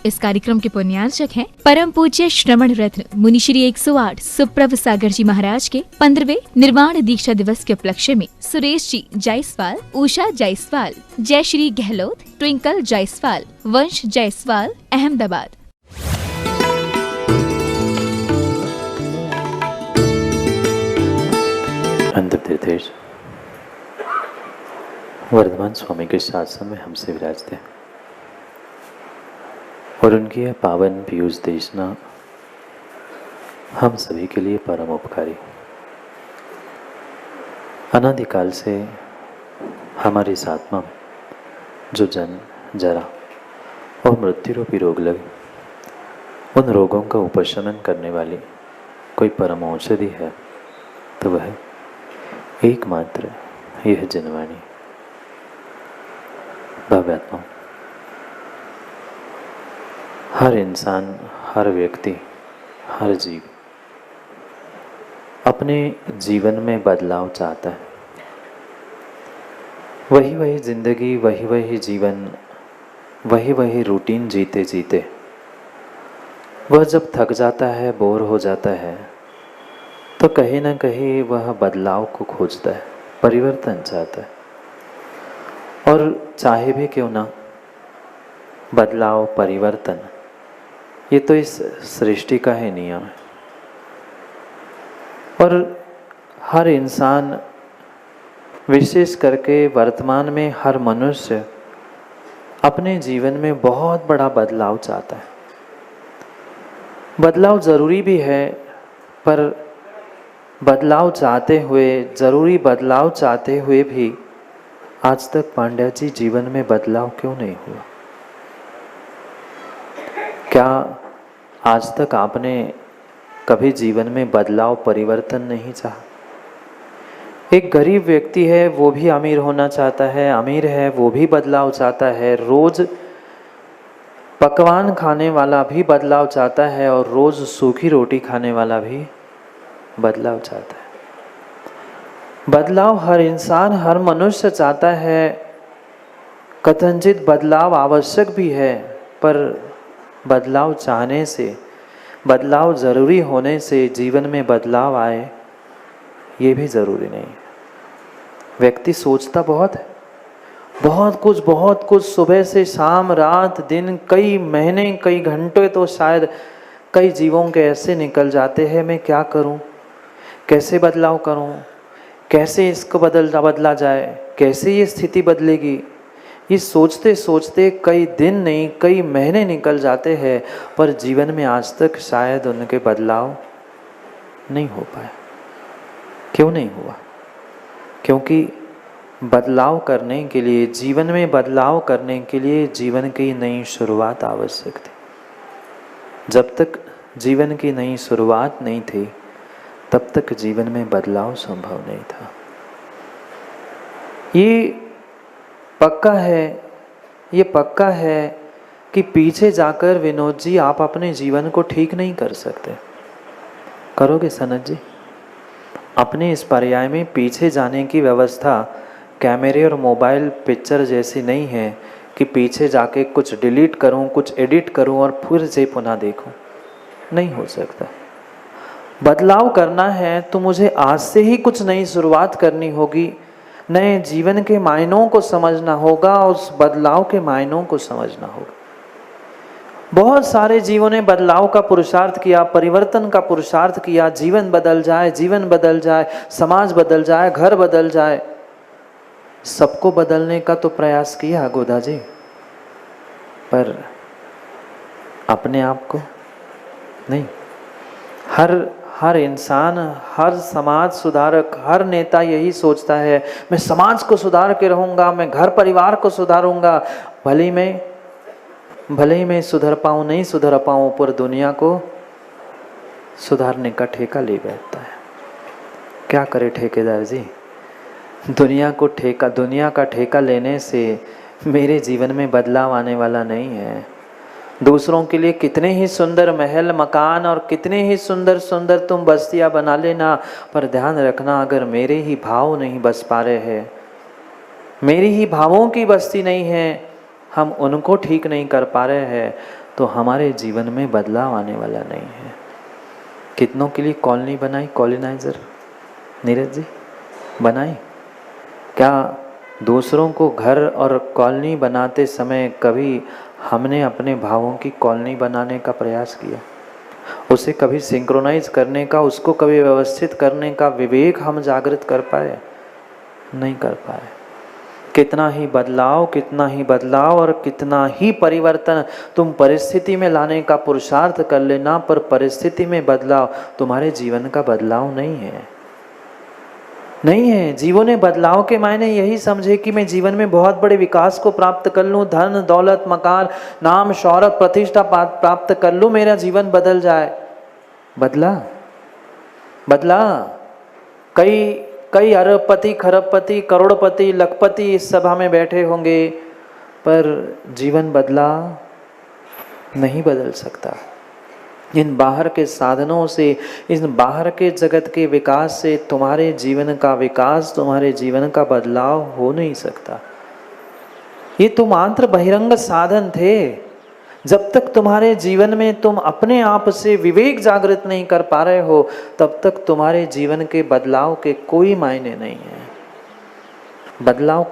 इस कार्यक्रम के पुण्यार्चक हैं परम पूज्य श्रवण रत्न मुनिश्री 108 सुप्रभ सागर जी महाराज के 15वें निर्वाण दीक्षा दिवस के उपलक्ष्य में सुरेश जी जायसवाल, उषा जायसवाल, जयश्री गहलोत, ट्विंकल जायसवाल, वंश जायसवाल, अहमदाबाद। अंतर्तीर्थ वर्धमान स्वामी के शासन में हमसे विराजते हैं और उनकी यह पावन पीयूष देशना हम सभी के लिए परम उपकारी। अनादिकाल से हमारी इस आत्मा में जो जन्म, जरा और मृत्यु रूपी रोग लगे, उन रोगों का उपशमन करने वाली कोई परम औषधि है तो वह एकमात्र यह जनवाणी। भव्यात्मा, हर इंसान, हर व्यक्ति, हर जीव अपने जीवन में बदलाव चाहता है। वही जिंदगी, वही जीवन, वही रूटीन जीते जीते वह जब थक जाता है, बोर हो जाता है, तो कहीं ना कहीं वह बदलाव को खोजता है, परिवर्तन चाहता है। और चाहे भी क्यों ना, बदलाव, परिवर्तन ये तो इस सृष्टि का ही नियम है। और हर इंसान, विशेष करके वर्तमान में हर मनुष्य अपने जीवन में बहुत बड़ा बदलाव चाहता है। बदलाव ज़रूरी भी है, पर बदलाव चाहते हुए, ज़रूरी बदलाव चाहते हुए भी आज तक पांड्या जी जीवन में बदलाव क्यों नहीं हुआ? क्या आज तक आपने कभी जीवन में बदलाव, परिवर्तन नहीं चाहा? एक गरीब व्यक्ति है, वो भी अमीर होना चाहता है, अमीर है वो भी बदलाव चाहता है, रोज पकवान खाने वाला भी बदलाव चाहता है और रोज सूखी रोटी खाने वाला भी बदलाव चाहता है। बदलाव हर इंसान, हर मनुष्य चाहता है। कथनचित बदलाव आवश्यक भी है, पर बदलाव चाहने से, बदलाव ज़रूरी होने से जीवन में बदलाव आए, ये भी ज़रूरी नहीं है। व्यक्ति सोचता बहुत है, बहुत कुछ सुबह से शाम, रात दिन, कई महीने, कई घंटे तो शायद कई जीवों के ऐसे निकल जाते हैं, मैं क्या करूं, कैसे बदलाव करूं, कैसे इसको बदला जाए, कैसे ये स्थिति बदलेगी। ये सोचते सोचते कई दिन नहीं, कई महीने निकल जाते हैं, पर जीवन में आज तक शायद उनके बदलाव नहीं हो पाए। क्यों नहीं हुआ? क्योंकि बदलाव करने के लिए, जीवन में बदलाव करने के लिए जीवन की नई शुरुआत आवश्यक थी। जब तक जीवन की नई शुरुआत नहीं थी, तब तक जीवन में बदलाव संभव नहीं था। ये पक्का है कि पीछे जाकर विनोद जी आप अपने जीवन को ठीक नहीं कर सकते। करोगे सनत जी? अपने इस पर्याय में पीछे जाने की व्यवस्था कैमरे और मोबाइल पिक्चर जैसी नहीं है कि पीछे जाके कुछ डिलीट करूं, कुछ एडिट करूं और फिर से पुनः देखूं। नहीं हो सकता। बदलाव करना है तो मुझे आज से ही कुछ नई शुरुआत करनी होगी, नए जीवन के मायनों को समझना होगा, उस बदलाव के मायनों को समझना होगा। बहुत सारे जीवों ने बदलाव का पुरुषार्थ किया, परिवर्तन का पुरुषार्थ किया, जीवन बदल जाए, समाज बदल जाए, घर बदल जाए। सबको बदलने का तो प्रयास किया गोदा जी, पर अपने आप को नहीं। हर इंसान, हर समाज सुधारक, हर नेता यही सोचता है, मैं समाज को सुधार के रहूँगा, मैं घर परिवार को सुधारूँगा, भले ही मैं सुधर पाऊँ नहीं सुधर पाऊँ, पर दुनिया को सुधारने का ठेका ले बैठता है। क्या करे ठेकेदार जी? दुनिया का ठेका लेने से मेरे जीवन में बदलाव आने वाला नहीं है। दूसरों के लिए कितने ही सुंदर महल, मकान और कितने ही सुंदर तुम बस्तियां बना लेना, पर ध्यान रखना अगर मेरे ही भाव नहीं बस पा रहे हैं, मेरी ही भावों की बस्ती नहीं है, हम उनको ठीक नहीं कर पा रहे हैं, तो हमारे जीवन में बदलाव आने वाला नहीं है। कितनों के लिए कॉलोनी बनाई, कॉलोनाइजर नीरज जी बनाई? क्या दूसरों को घर और कॉलोनी बनाते समय कभी हमने अपने भावों की कॉलोनी बनाने का प्रयास किया? उसे कभी सिंक्रोनाइज करने का, उसको कभी व्यवस्थित करने का विवेक हम जागृत कर पाए? नहीं कर पाए। कितना ही बदलाव और कितना ही परिवर्तन तुम परिस्थिति में लाने का पुरुषार्थ कर लेना, पर परिस्थिति में बदलाव तुम्हारे जीवन का बदलाव नहीं है। नहीं है। जीवों ने बदलाव के मायने यही समझे कि मैं जीवन में बहुत बड़े विकास को प्राप्त कर लूं, धन दौलत मकान नाम शौहरत प्रतिष्ठा प्राप्त कर लूं, मेरा जीवन बदल जाए। बदला। कई अरबपति खरबपति करोड़पति लखपति इस सभा में बैठे होंगे, पर जीवन बदला नहीं बदल सकता। इन बाहर के साधनों से, इन बाहर के जगत के विकास से तुम्हारे जीवन का विकास, तुम्हारे जीवन का बदलाव हो नहीं सकता। ये तो मात्र बहिरंग साधन थे। जब तक तुम्हारे जीवन में तुम अपने आप से विवेक जागृत नहीं कर पा रहे हो, तब तक तुम्हारे जीवन के बदलाव के कोई मायने नहीं है। बदलाव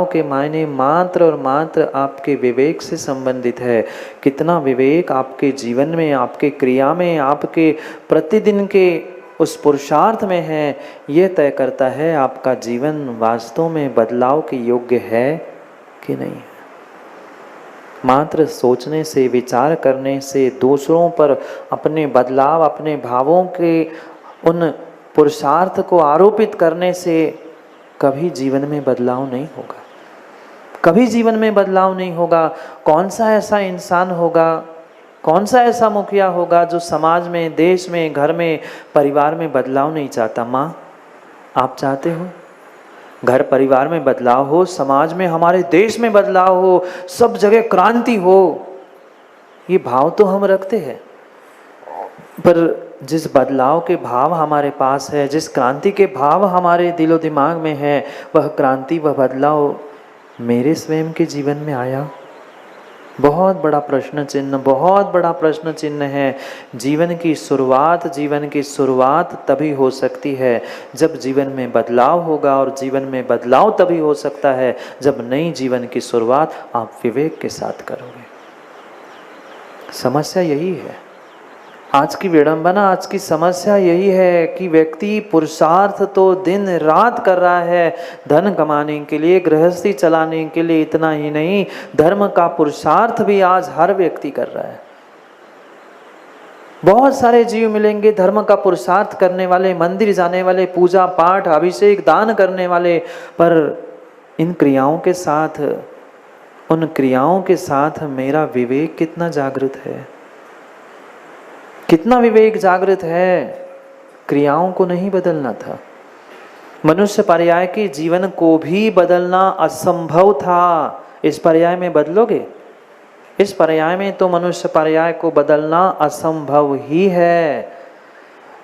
के मायने मात्र और मात्र आपके विवेक से संबंधित है। कितना विवेक आपके जीवन में, आपके क्रिया में, आपके प्रतिदिन के उस पुरुषार्थ में है, यह तय करता है आपका जीवन वास्तव में बदलाव के योग्य है कि नहीं है। मात्र सोचने से, विचार करने से, दूसरों पर अपने बदलाव, अपने भावों के उन पुरुषार्थ को आरोपित करने से कभी जीवन में बदलाव नहीं होगा। कभी जीवन में बदलाव नहीं होगा। कौन सा ऐसा इंसान होगा, कौन सा ऐसा मुखिया होगा जो समाज में, देश में, घर में, परिवार में बदलाव नहीं चाहता? माँ, आप चाहते हो घर परिवार में बदलाव हो, समाज में, हमारे देश में बदलाव हो, सब जगह क्रांति हो? ये भाव तो हम रखते हैं, पर जिस बदलाव के भाव हमारे पास है, जिस क्रांति के भाव हमारे दिलो दिमाग में है, वह क्रांति, वह बदलाव मेरे स्वयं के जीवन में आया? बहुत बड़ा प्रश्न चिन्ह है। जीवन की शुरुआत तभी हो सकती है जब जीवन में बदलाव होगा, और जीवन में बदलाव तभी हो सकता है जब नई जीवन की शुरुआत आप विवेक के साथ करोगे। समस्या यही है, आज की विडंबना, आज की समस्या यही है कि व्यक्ति पुरुषार्थ तो दिन रात कर रहा है धन कमाने के लिए, गृहस्थी चलाने के लिए। इतना ही नहीं, धर्म का पुरुषार्थ भी आज हर व्यक्ति कर रहा है। बहुत सारे जीव मिलेंगे धर्म का पुरुषार्थ करने वाले, मंदिर जाने वाले, पूजा पाठ अभिषेक दान करने वाले, पर इन क्रियाओं के साथ, उन क्रियाओं के साथ मेरा विवेक कितना जागृत है? कितना विवेक जागृत है? क्रियाओं को नहीं बदलना था। मनुष्य पर्याय के जीवन को भी बदलना असंभव था। इस पर्याय में बदलोगे? इस पर्याय में तो मनुष्य पर्याय को बदलना असंभव ही है।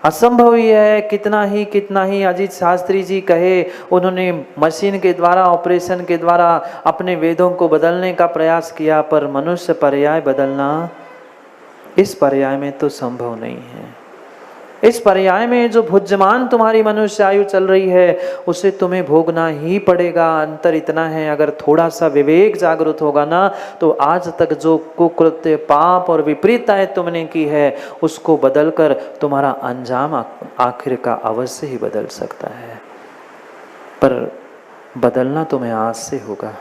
असंभव ही है। कितना ही अजीत शास्त्री जी कहे, उन्होंने मशीन के द्वारा, ऑपरेशन के द्वारा अपने वेदों को बदलने का प्रयास किया, पर मनुष्य पर्याय बदलना इस पर्याय में तो संभव नहीं है। इस पर्याय में जो भुज्यमान तुम्हारी मनुष्य आयु चल रही है, उसे तुम्हें भोगना ही पड़ेगा। अंतर इतना है, अगर थोड़ा सा विवेक जागृत होगा ना, तो आज तक जो कुकृत्य, पाप और विपरीतताएं तुमने की है, उसको बदलकर तुम्हारा अंजाम आखिर का अवश्य ही बदल सकता है। पर बदलना तुम्हें आज से होगा।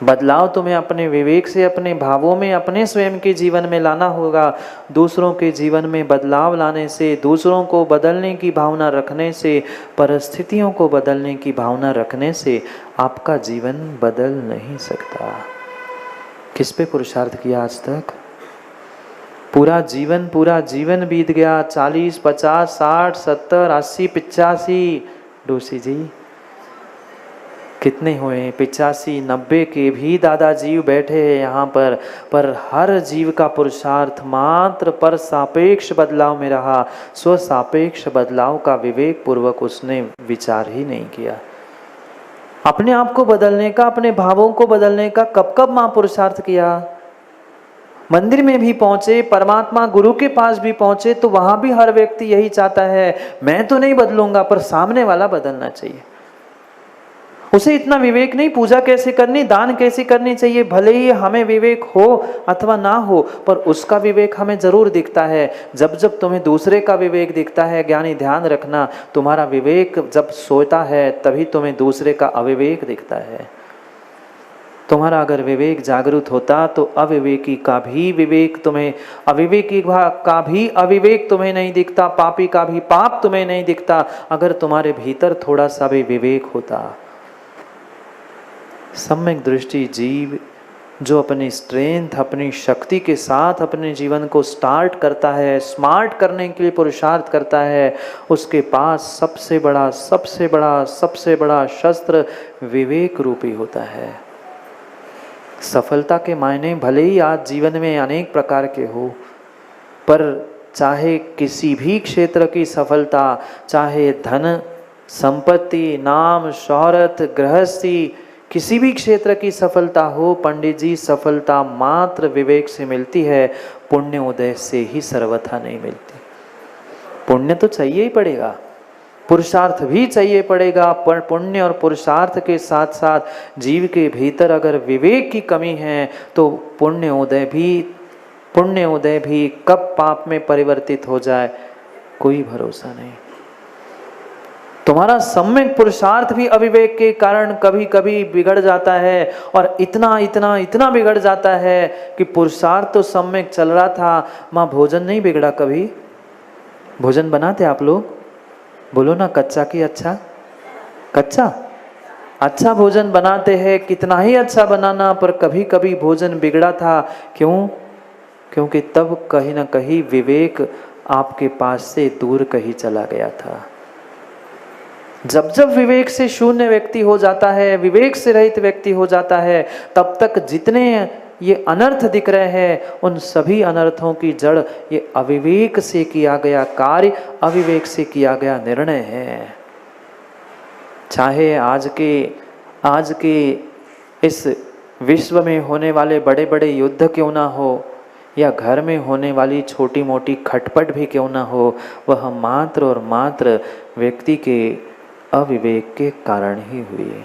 बदलाव तुम्हें अपने विवेक से, अपने भावों में, अपने स्वयं के जीवन में लाना होगा। दूसरों के जीवन में बदलाव लाने से, दूसरों को बदलने की भावना रखने से, परिस्थितियों को बदलने की भावना रखने से आपका जीवन बदल नहीं सकता। किस पे पुरुषार्थ किया आज तक? पूरा जीवन बीत गया। 40, 50, 60, 70, 80, 85 डोसी जी कितने हुए? 85, 90 के भी दादा जीव बैठे हैं यहाँ पर हर जीव का पुरुषार्थ मात्र पर सापेक्ष बदलाव में रहा। स्व सापेक्ष बदलाव का विवेक पूर्वक उसने विचार ही नहीं किया। अपने आप को बदलने का, अपने भावों को बदलने का कब महापुरुषार्थ किया? मंदिर में भी पहुंचे, परमात्मा गुरु के पास भी पहुंचे, तो वहां भी हर व्यक्ति यही चाहता है, मैं तो नहीं बदलूंगा पर सामने वाला बदलना चाहिए। उसे इतना विवेक नहीं, पूजा कैसे करनी, दान कैसे करनी चाहिए, भले ही हमें विवेक हो अथवा ना हो, पर उसका विवेक हमें जरूर दिखता है। जब जब तुम्हें दूसरे का विवेक दिखता है, ज्ञानी ध्यान रखना, तुम्हारा विवेक जब सोता है तभी तुम्हें दूसरे का अविवेक दिखता है। तुम्हारा अगर विवेक जागृत होता तो अविवेकी का भी विवेक तुम्हें, अविवेकी का भी अविवेक तुम्हें नहीं दिखता, पापी का भी पाप तुम्हें नहीं दिखता, अगर तुम्हारे भीतर थोड़ा सा भी विवेक होता। सम्यक दृष्टि जीव जो अपनी स्ट्रेंथ, अपनी शक्ति के साथ अपने जीवन को स्टार्ट करता है, स्मार्ट करने के लिए पुरुषार्थ करता है, उसके पास सबसे बड़ा शस्त्र विवेक रूपी होता है। सफलता के मायने भले ही आज जीवन में अनेक प्रकार के हो, पर चाहे किसी भी क्षेत्र की सफलता, चाहे धन संपत्ति, नाम शोहरत, गृहस्थी, किसी भी क्षेत्र की सफलता हो, पंडित जी सफलता मात्र विवेक से मिलती है, पुण्य उदय से ही सर्वथा नहीं मिलती। पुण्य तो चाहिए ही पड़ेगा, पुरुषार्थ भी चाहिए पड़ेगा, पर पुण्य और पुरुषार्थ के साथ साथ जीव के भीतर अगर विवेक की कमी है तो पुण्य उदय भी कब पाप में परिवर्तित हो जाए कोई भरोसा नहीं। तुम्हारा सम्यक पुरुषार्थ भी अविवेक के कारण कभी कभी बिगड़ जाता है, और इतना बिगड़ जाता है कि पुरुषार्थ तो सम्यक चल रहा था, माँ भोजन नहीं बिगड़ा कभी? भोजन बनाते आप लोग? बोलो ना, कच्चा की अच्छा? अच्छा भोजन बनाते हैं, कितना ही अच्छा बनाना, पर कभी कभी भोजन बिगड़ा था। क्यों? क्योंकि तब कहीं ना कहीं विवेक आपके पास से दूर कहीं चला गया था। जब जब विवेक से शून्य व्यक्ति हो जाता है, विवेक से रहित व्यक्ति हो जाता है, तब तक जितने ये अनर्थ दिख रहे हैं, उन सभी अनर्थों की जड़ ये अविवेक से किया गया कार्य, अविवेक से किया गया निर्णय है। चाहे आज के इस विश्व में होने वाले बड़े बड़े युद्ध क्यों ना हो, या घर में होने वाली छोटी मोटी खटपट भी क्यों ना हो, वह मात्र और मात्र व्यक्ति के अविवेक के कारण ही हुई।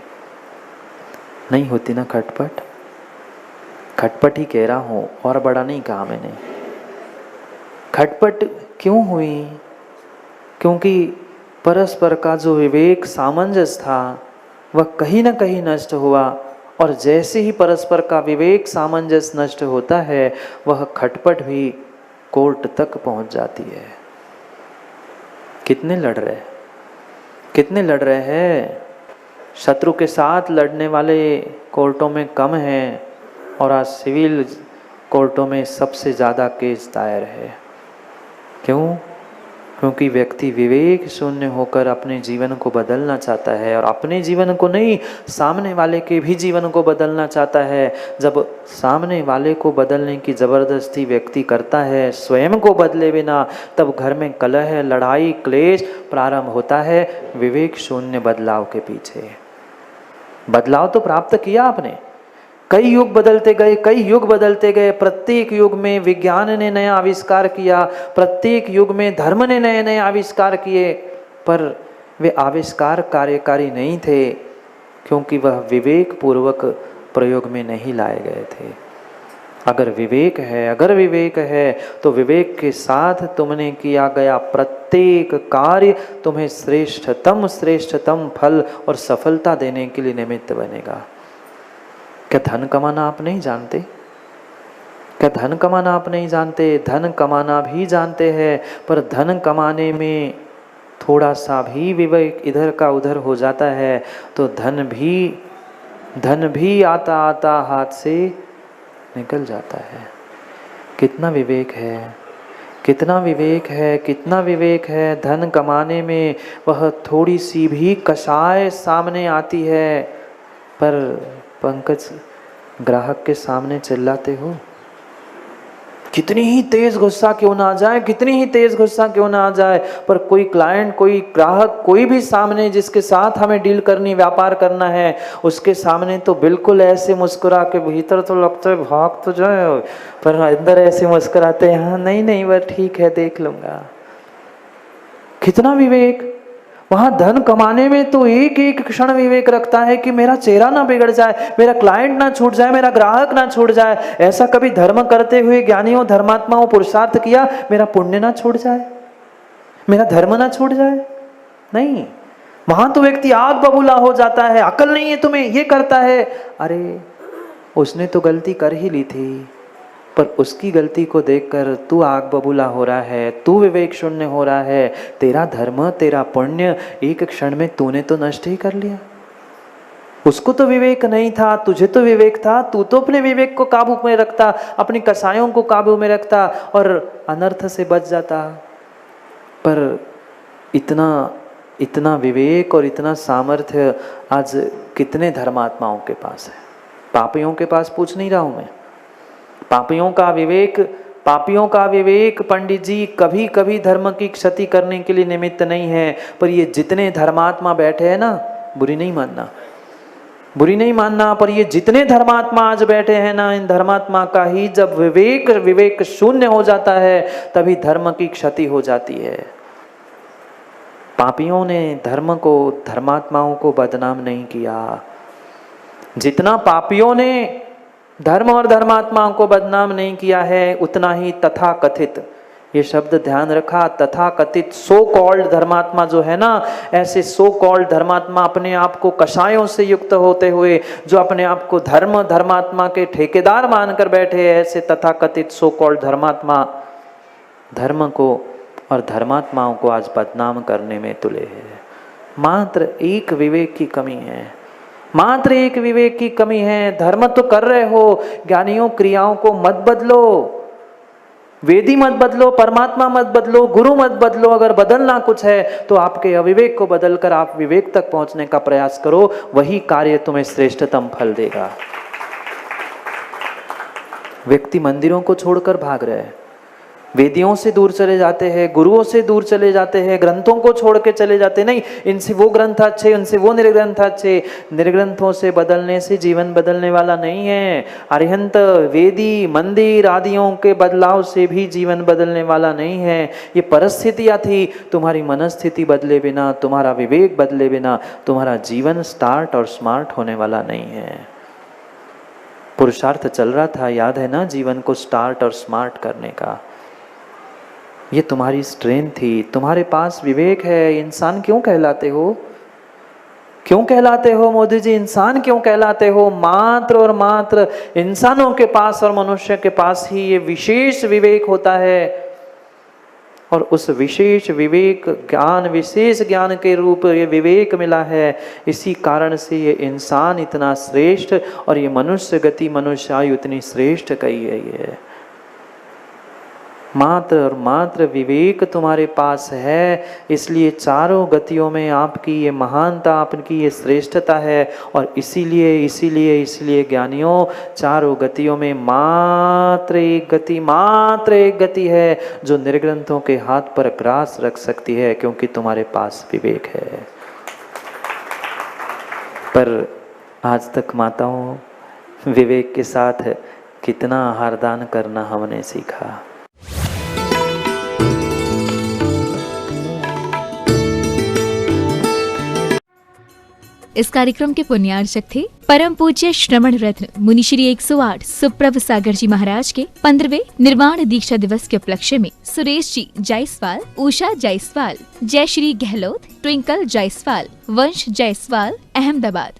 नहीं होती ना खटपट ही कह रहा हूँ, और बड़ा नहीं कहा मैंने। खटपट क्यों हुई? क्योंकि परस्पर का जो विवेक सामंजस्य था वह कहीं ना कहीं नष्ट हुआ, और जैसे ही परस्पर का विवेक सामंजस्य नष्ट होता है, वह खटपट भी कोर्ट तक पहुंच जाती है। कितने लड़ रहे हैं? शत्रु के साथ लड़ने वाले कोर्टों में कम हैं, और आज सिविल कोर्टों में सबसे ज़्यादा केस दायर है। क्यों? क्योंकि व्यक्ति विवेक शून्य होकर अपने जीवन को बदलना चाहता है, और अपने जीवन को नहीं, सामने वाले के भी जीवन को बदलना चाहता है। जब सामने वाले को बदलने की ज़बरदस्ती व्यक्ति करता है, स्वयं को बदले बिना, तब घर में कलह, लड़ाई, क्लेश प्रारंभ होता है। विवेक शून्य बदलाव के पीछे। बदलाव तो प्राप्त किया आपने, कई युग बदलते गए, प्रत्येक युग में विज्ञान ने नया आविष्कार किया, प्रत्येक युग में धर्म ने नए नए आविष्कार किए, पर वे आविष्कार कार्यकारी नहीं थे, क्योंकि वह विवेक पूर्वक प्रयोग में नहीं लाए गए थे। अगर विवेक है तो विवेक के साथ तुमने किया गया प्रत्येक कार्य तुम्हें श्रेष्ठतम फल और सफलता देने के लिए निमित्त बनेगा। क्या धन कमाना आप नहीं जानते? धन कमाना भी जानते हैं, पर धन कमाने में थोड़ा सा भी विवेक इधर का उधर हो जाता है तो धन भी आता आता हाथ से निकल जाता है। कितना विवेक है धन कमाने में। वह थोड़ी सी भी कषाय सामने आती है, पर पंकज ग्राहक के सामने चिल्लाते हो, कितनी ही तेज गुस्सा क्यों ना आ जाए, कितनी ही तेज गुस्सा क्यों ना आ जाए, पर कोई क्लाइंट, कोई ग्राहक, कोई भी सामने जिसके साथ हमें डील करनी, व्यापार करना है, उसके सामने तो बिल्कुल ऐसे मुस्कुरा के, भीतर तो लगता है भाग तो जाए, पर अंदर ऐसे मुस्कुराते हैं, हाँ नहीं नहीं बस ठीक है देख लूंगा। कितना विवेक। वहां धन कमाने में तो एक एक क्षण विवेक रखता है कि मेरा चेहरा ना बिगड़ जाए, मेरा क्लाइंट ना छूट जाए, मेरा ग्राहक ना छूट जाए। ऐसा कभी धर्म करते हुए ज्ञानियों, धर्मात्माओं पुरुषार्थ किया मेरा पुण्य ना छूट जाए, मेरा धर्म ना छूट जाए? नहीं, वहां तो व्यक्ति आग बबूला हो जाता है, अकल नहीं है तुम्हें, ये करता है। अरे उसने तो गलती कर ही ली थी, पर उसकी गलती को देखकर तू आग बबूला हो रहा है, तू विवेक शून्य हो रहा है। तेरा धर्म, तेरा पुण्य एक क्षण में तूने तो नष्ट ही कर लिया। उसको तो विवेक नहीं था, तुझे तो विवेक था, तू तो अपने विवेक को काबू में रखता, अपनी कसायों को काबू में रखता और अनर्थ से बच जाता। पर इतना इतना विवेक और इतना सामर्थ्य आज कितने धर्मात्माओं के पास है? पापियों के पास पूछ नहीं रहा हूं मैं। पापियों का विवेक पंडित जी कभी कभी धर्म की क्षति करने के लिए निमित्त नहीं है, पर ये जितने धर्मात्मा बैठे हैं ना, बुरी नहीं मानना, पर ये जितने धर्मात्मा आज बैठे हैं ना, इन धर्मात्मा का ही जब विवेक शून्य हो जाता है, तभी धर्म की क्षति हो जाती है। पापियों ने धर्म को, धर्मात्माओं को बदनाम नहीं किया। जितना पापियों ने धर्म और धर्मात्माओं को बदनाम नहीं किया है, उतना ही तथाकथित, ये शब्द ध्यान रखा, तथाकथित सो कॉल्ड धर्मात्मा जो है ना, ऐसे सो कॉल्ड धर्मात्मा अपने आप को कषायों से युक्त होते हुए, जो अपने आप को धर्मात्मा के ठेकेदार मानकर बैठे हैं, ऐसे तथाकथित सो कॉल्ड धर्मात्मा धर्म को और धर्मात्माओं को आज बदनाम करने में तुले हैं। मात्र एक विवेक की कमी है, मात्र एक विवेक की कमी है। धर्म तो कर रहे हो, ज्ञानियों क्रियाओं को मत बदलो, वेदी मत बदलो, परमात्मा मत बदलो, गुरु मत बदलो। अगर बदलना कुछ है तो आपके अविवेक को बदलकर आप विवेक तक पहुंचने का प्रयास करो, वही कार्य तुम्हें श्रेष्ठतम फल देगा। व्यक्ति मंदिरों को छोड़कर भाग रहे हैं, वेदियों से दूर चले जाते हैं, गुरुओं से दूर चले जाते हैं, ग्रंथों को छोड़ के चले जाते, नहीं इनसे वो ग्रंथ अच्छे, उनसे वो निर्ग्रंथ अच्छे। निर्ग्रंथों से बदलने से जीवन बदलने वाला नहीं है। अरिहंत, वेदी, मंदिर आदियों के बदलाव से भी जीवन बदलने वाला नहीं है। ये परिस्थितियां थी, तुम्हारी मनस्थिति बदले बिना, तुम्हारा विवेक बदले बिना तुम्हारा जीवन स्टार्ट और स्मार्ट होने वाला नहीं है। पुरुषार्थ चल रहा था, याद है ना, जीवन को स्टार्ट और स्मार्ट करने का। ये तुम्हारी स्ट्रेंथ थी, तुम्हारे पास विवेक है। इंसान क्यों कहलाते हो? क्यों कहलाते हो मोदी जी? इंसान क्यों कहलाते हो? मात्र और मात्र इंसानों के पास और मनुष्य के पास ही ये विशेष विवेक होता है, और उस विशेष विवेक ज्ञान, विशेष ज्ञान के रूप ये विवेक मिला है। इसी कारण से ये इंसान इतना श्रेष्ठ और ये मनुष्य गति, मनुष्य आयु इतनी श्रेष्ठ कही है। ये मात्र और मात्र विवेक तुम्हारे पास है, इसलिए चारों गतियों में आपकी ये महानता, आपकी ये श्रेष्ठता है। और इसीलिए ज्ञानियों, चारों गतियों में मात्र एक गति है जो निर्ग्रंथों के हाथ पर ग्रास रख सकती है, क्योंकि तुम्हारे पास विवेक है। पर आज तक माताओं, विवेक के साथ कितना आहार दान करना हमने सीखा। इस कार्यक्रम के पुण्यार्चक थे परम पूज्य श्रवण रत्न मुनिश्री 108 सुप्रभ सागर जी महाराज के 15वें निर्वाण दीक्षा दिवस के उपलक्ष्य में सुरेश जी जायसवाल, उषा जायसवाल, जय श्री गहलोत, ट्विंकल जायसवाल, वंश जायसवाल, अहमदाबाद।